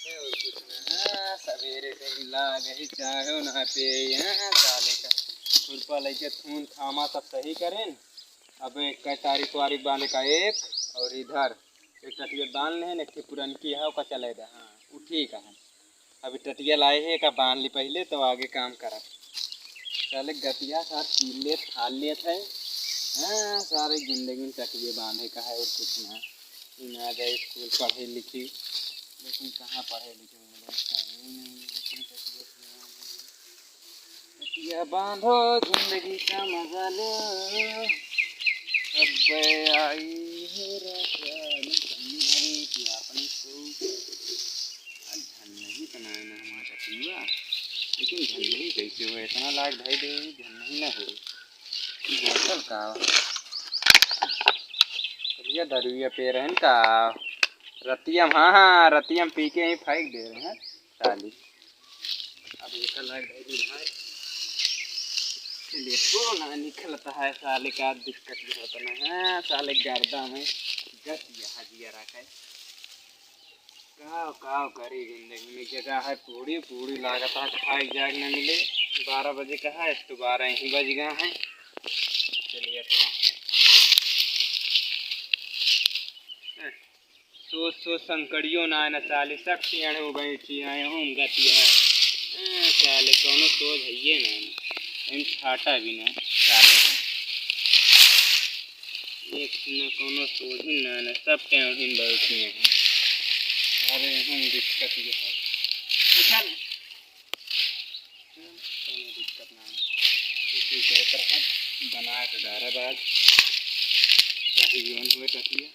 पे और कुछ ना सवेरे से हिला गई चाहे ना पे साले का खुरपा लेके थून थामा सब सही करें। अब एक का तारीख वारीख बांधे का एक और इधर एक टटिया बांध ले एक पुरनकी है का चलेगा। हाँ वो ठीक है। अभी टटिया लाए है का बांध ली पहले तो आगे काम करा। चले गतिया साथ पी ले खा ले थे। हाँ सारे जिंदगी में टटिए बांधे का है और कुछ ना। ना गए स्कूल पढ़े लिखी लेकिन कहाँ पढ़े लिखे टटिया बांधो जिंदगी का मजा लो। अब आई है कि अपने को धन नहीं बनाए ना हमारा टटिया लेकिन धन नहीं कैसे हो इतना लाग भाई दे धन नहीं ना हो बोतल का कलिया दरुया पे रहन का रतियम। हाँ हाँ रतियम पी के ही फेंक दे रहे हैं साली। अब एक लाग भाई भाई चलिए तो ना निकलता है साले का दिक्कत भी होता ना है साले गर्दा में गस हजिया रखा है। काव काव करी जिंदगी में जगह है पूरी पूरी लागत है खाई जाग न मिले 12 बजे का है तो 12 ही बज गया है। चलिए सोच सोच संकड़ियों ना न साले शक्ति हो बैठी आए हूँ गति है साले कौनो सोच है ये ना इन छाटा भी ना साले एक न कोनो सोच ही ना न सब टेंशन बैठी हैं। अरे हम दिक्कत ये है निकाल कोनो दिक्कत ना इसी बेहतर है बना के घर बाद सही जीवन हुए टटिया।